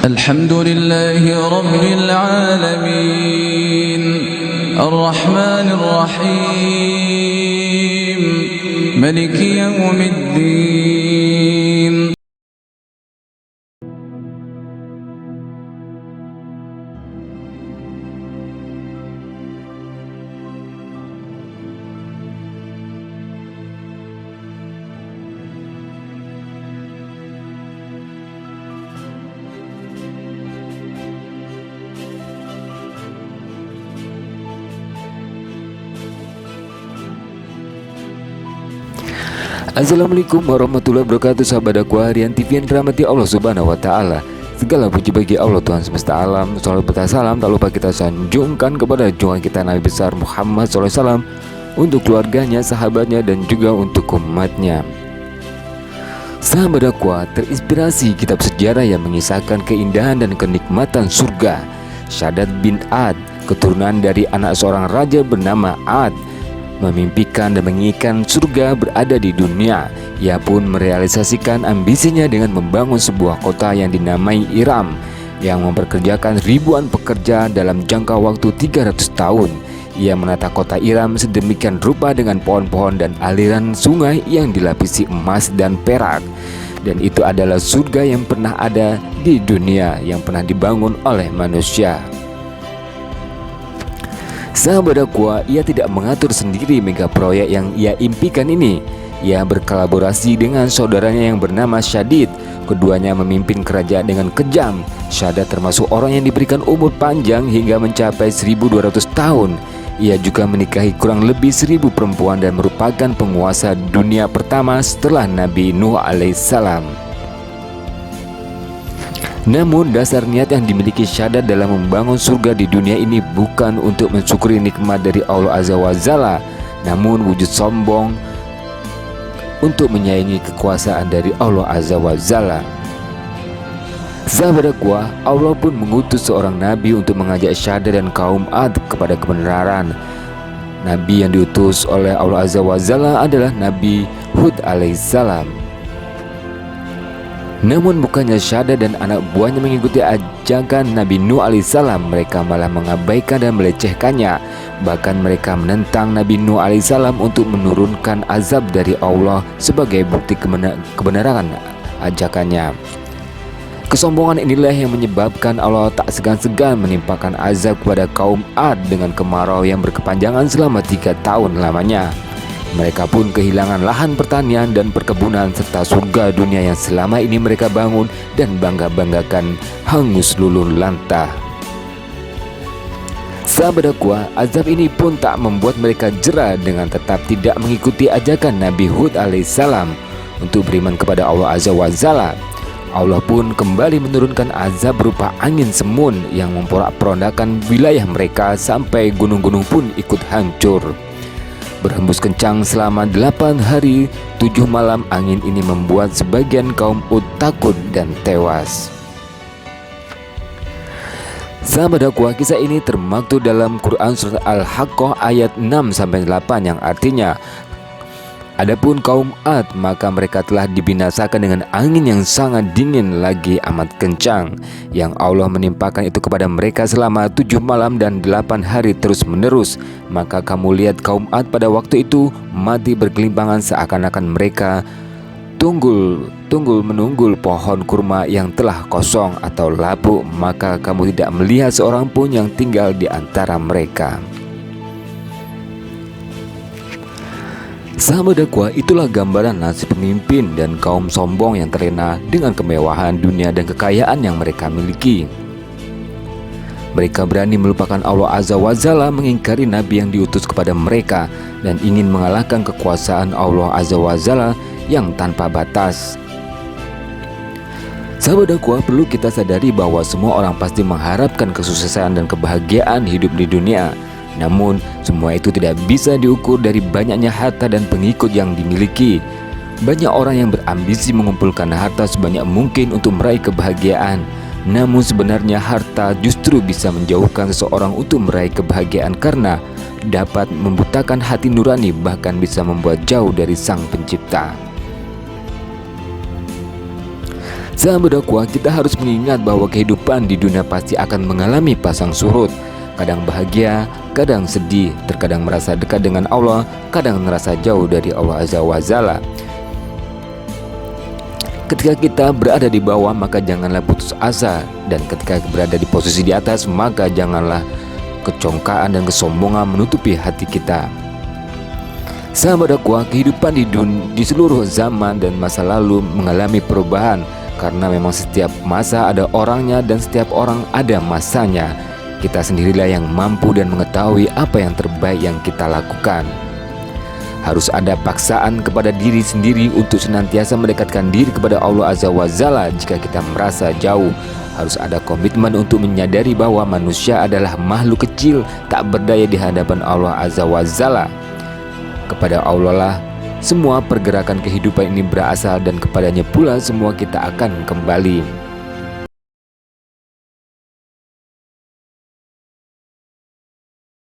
الحمد لله رب العالمين الرحمن الرحيم ملك يوم الدين. Assalamualaikum warahmatullahi wabarakatuh, sahabat dakwah harian TV yang dirahmati Allah Subhanahu wa Ta'ala. Segala puji bagi Allah Tuhan semesta alam. Salawat serta salam tak lupa kita sanjungkan kepada junjungan kita Nabi besar Muhammad SAW, untuk keluarganya, sahabatnya, dan juga untuk umatnya. Sahabat dakwah, terinspirasi kitab sejarah yang mengisahkan keindahan dan kenikmatan surga. Shaddad bin Ad, keturunan dari anak seorang raja bernama Ad, memimpikan dan menginginkan surga berada di dunia. Ia pun merealisasikan ambisinya dengan membangun sebuah kota yang dinamai Iram, yang memperkerjakan ribuan pekerja dalam jangka waktu 300 tahun. Ia menata kota Iram sedemikian rupa dengan pohon-pohon dan aliran sungai yang dilapisi emas dan perak. Dan itu adalah surga yang pernah ada di dunia, yang pernah dibangun oleh manusia. Sahabat dakwah, ia tidak mengatur sendiri mega proyek yang ia impikan ini. Ia berkolaborasi dengan saudaranya yang bernama Shaddad. Keduanya memimpin kerajaan dengan kejam. Shaddad termasuk orang yang diberikan umur panjang hingga mencapai 1200 tahun. Ia juga menikahi kurang lebih 1000 perempuan dan merupakan penguasa dunia pertama setelah Nabi Nuh alaihissalam. Namun dasar niat yang dimiliki Shaddad dalam membangun surga di dunia ini bukan untuk mensyukuri nikmat dari Allah Azza wa Jalla, namun wujud sombong untuk menyaingi kekuasaan dari Allah Azza wa Jalla. Sahabat dakwah, Allah pun mengutus seorang nabi untuk mengajak Shaddad dan kaum Ad kepada kebenaran. Nabi yang diutus oleh Allah Azza wa Jalla adalah Nabi Hud alaihissalam. Namun bukannya Shaddad dan anak buahnya mengikuti ajakan Nabi Nuh alaihissalam, mereka malah mengabaikan dan melecehkannya. Bahkan mereka menentang Nabi Nuh alaihissalam untuk menurunkan azab dari Allah sebagai bukti kebenaran ajakannya. Kesombongan inilah yang menyebabkan Allah tak segan-segan menimpakan azab kepada kaum Ad dengan kemarau yang berkepanjangan selama 3 tahun lamanya. Mereka pun kehilangan lahan pertanian dan perkebunan serta surga dunia yang selama ini mereka bangun dan bangga-banggakan hangus luluh lantah. Sahabat dakwah, azab ini pun tak membuat mereka jera dengan tetap tidak mengikuti ajakan Nabi Hud alaihissalam untuk beriman kepada Allah Azza wa Jalla. Allah pun kembali menurunkan azab berupa angin semun yang memporak-porandakan wilayah mereka sampai gunung-gunung pun ikut hancur. Berhembus kencang selama 8 hari 7 malam, angin ini membuat sebagian kaum Ud takut dan tewas. Sahabat dakwah, kisah ini termaktub dalam Quran surat Al-Haqqah ayat 6-8 yang artinya, adapun kaum Ad, maka mereka telah dibinasakan dengan angin yang sangat dingin lagi amat kencang, yang Allah menimpakan itu kepada mereka selama 7 malam dan 8 hari terus menerus. Maka kamu lihat kaum Ad pada waktu itu mati bergelimpangan seakan-akan mereka menunggul pohon kurma yang telah kosong atau lapuk. Maka kamu tidak melihat seorang pun yang tinggal di antara mereka. Sahabat dakwah, itulah gambaran nasib pemimpin dan kaum sombong yang terlena dengan kemewahan dunia dan kekayaan yang mereka miliki. Mereka berani melupakan Allah Azza wa Jalla, mengingkari Nabi yang diutus kepada mereka, dan ingin mengalahkan kekuasaan Allah Azza wa Jalla yang tanpa batas. Sahabat dakwah, perlu kita sadari bahwa semua orang pasti mengharapkan kesuksesan dan kebahagiaan hidup di dunia. Namun semua itu tidak bisa diukur dari banyaknya harta dan pengikut yang dimiliki. Banyak orang yang berambisi mengumpulkan harta sebanyak mungkin untuk meraih kebahagiaan. Namun sebenarnya harta justru bisa menjauhkan seseorang untuk meraih kebahagiaan karena dapat membutakan hati nurani, bahkan bisa membuat jauh dari Sang Pencipta. Sahabat dakwah, kita harus mengingat bahwa kehidupan di dunia pasti akan mengalami pasang surut. Kadang bahagia, kadang sedih, terkadang merasa dekat dengan Allah, kadang merasa jauh dari Allah Azza wa Jalla. Ketika kita berada di bawah, maka janganlah putus asa, dan ketika berada di posisi di atas, maka janganlah kecongkaan dan kesombongan menutupi hati kita. Sahabat dakwah, kehidupan di seluruh zaman dan masa lalu mengalami perubahan, karena memang setiap masa ada orangnya dan setiap orang ada masanya. Kita sendirilah yang mampu dan mengetahui apa yang terbaik yang kita lakukan. Harus ada paksaan kepada diri sendiri untuk senantiasa mendekatkan diri kepada Allah Azza wa Jalla jika kita merasa jauh. Harus ada komitmen untuk menyadari bahwa manusia adalah makhluk kecil tak berdaya di hadapan Allah Azza wa Jalla. Kepada Allah lah semua pergerakan kehidupan ini berasal, dan kepadanya pula semua kita akan kembali.